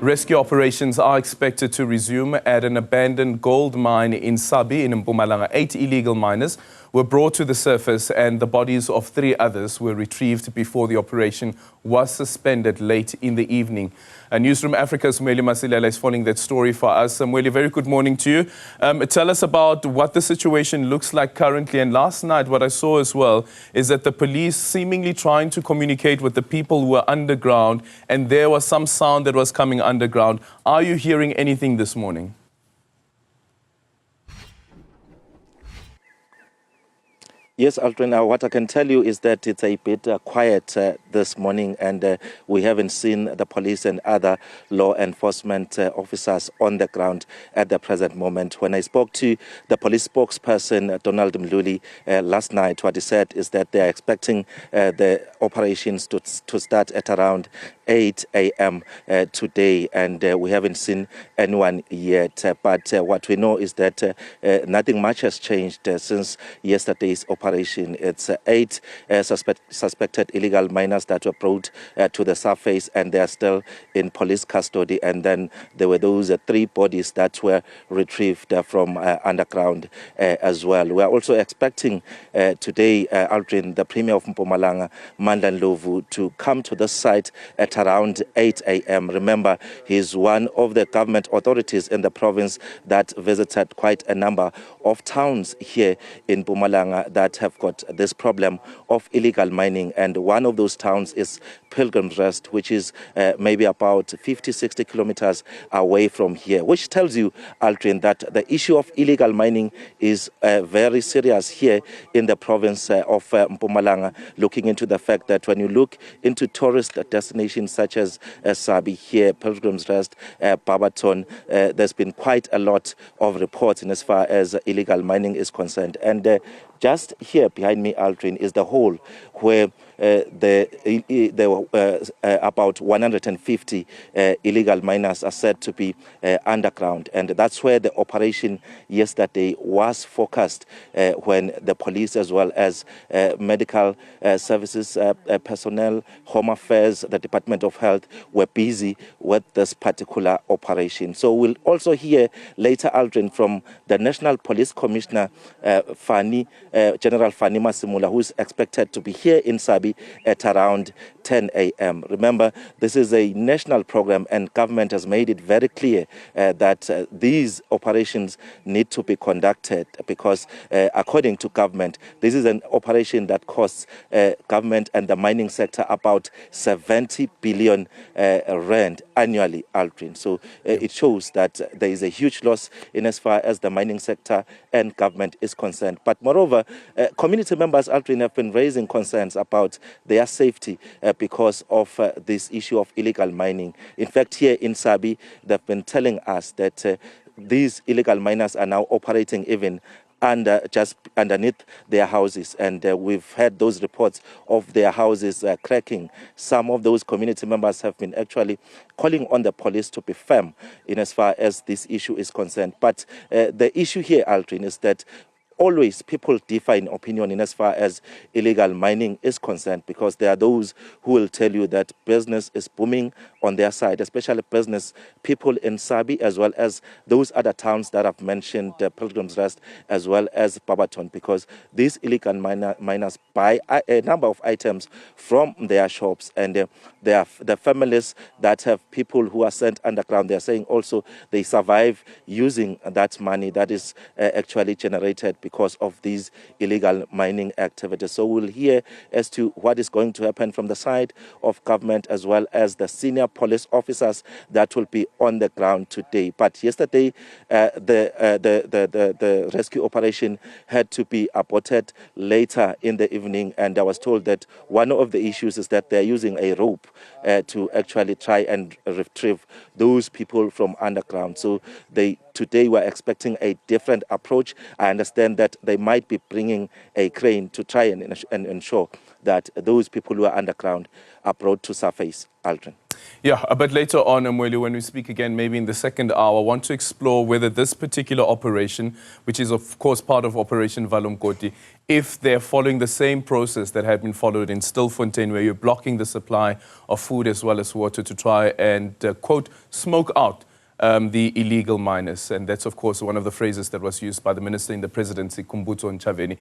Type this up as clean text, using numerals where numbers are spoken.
Rescue operations are expected to resume at an abandoned gold mine in Sabie in Mpumalanga. 8 illegal miners were brought to the surface and the bodies of 3 others were retrieved before the operation was suspended late in the evening. Newzroom Afrika's Mweli Masilela is following that story for us. Mweli, very good morning to you. Tell us about what the situation looks like currently. And last night, what I saw as well is that the police seemingly trying to communicate with the people who were underground, and there was some sound that was coming underground. Are you hearing anything this morning? Yes, Aldrin, what I can tell you is that it's a bit quiet this morning, and we haven't seen the police and other law enforcement officers on the ground at the present moment. When I spoke to the police spokesperson, Donald Mweli, last night, what he said is that they are expecting the operations to start at around 8 a.m. Today, and we haven't seen anyone yet. But what we know is that nothing much has changed since yesterday's operation. It's 8 suspected illegal miners that were brought to the surface, and they are still in police custody. And then there were those 3 bodies that were retrieved from underground as well. We are also expecting today, Aldrin, the Premier of Mpumalanga, Mandla Ndlovu, to come to the site at around 8 a.m. Remember, he's one of the government authorities in the province that visited quite a number of towns here in Mpumalanga that have got this problem of illegal mining. And one of those towns is Pilgrim's Rest, which is maybe about 50-60 kilometers away from here, which tells you, Aldrin, that the issue of illegal mining is very serious here in the province of Mpumalanga, looking into the fact that when you look into tourist destinations such as Sabie here, Pilgrim's Rest, Barberton, there's been quite a lot of reports in as far as illegal mining is concerned. And just here behind me, Aldrin, is the hole where there were about 150 illegal miners are said to be underground. And that's where the operation yesterday was focused when the police as well as medical services personnel, Home Affairs, the Department of Health were busy with this particular operation. So we'll also hear later, Aldrin, from the National Police Commissioner, General Fani Masimula, who is expected to be here in Sabie at around 10 a.m. Remember, this is a national program, and government has made it very clear that these operations need to be conducted because, according to government, this is an operation that costs government and the mining sector about 70 billion rand annually, Aldrin. So it shows that there is a huge loss in as far as the mining sector and government is concerned. But moreover, community members, Aldrin, have been raising concerns about their safety because of this issue of illegal mining. In fact, here in Sabie, they've been telling us that these illegal miners are now operating even just underneath their houses, and we've had those reports of their houses cracking. Some of those community members have been actually calling on the police to be firm in as far as this issue is concerned. But the issue here, Aldrin, is that always people differ in opinion in as far as illegal mining is concerned, because there are those who will tell you that business is booming on their side, especially business people in Sabie, as well as those other towns that I've mentioned, Pilgrim's Rest, as well as Barberton, because these illegal miners buy a number of items from their shops, and the families that have people who are sent underground, they're saying also they survive using that money that is actually generated because of these illegal mining activities. So we'll hear as to what is going to happen from the side of government, as well as the senior police officers that will be on the ground today. But yesterday, the rescue operation had to be aborted later in the evening, and I was told that one of the issues is that they're using a rope to actually try and retrieve those people from underground. So they today we're expecting a different approach. I understand that they might be bringing a crane to try and ensure that those people who are underground are brought to surface, Aldrin. Yeah, a bit later on, Mweli, when we speak again, maybe in the second hour, I want to explore whether this particular operation, which is of course part of Operation Valumkoti, if they're following the same process that had been followed in Stilfontein, where you're blocking the supply of food as well as water to try and, quote, smoke out the illegal miners. And that's, of course, one of the phrases that was used by the minister in the presidency, Kumbuzo Nchaveni.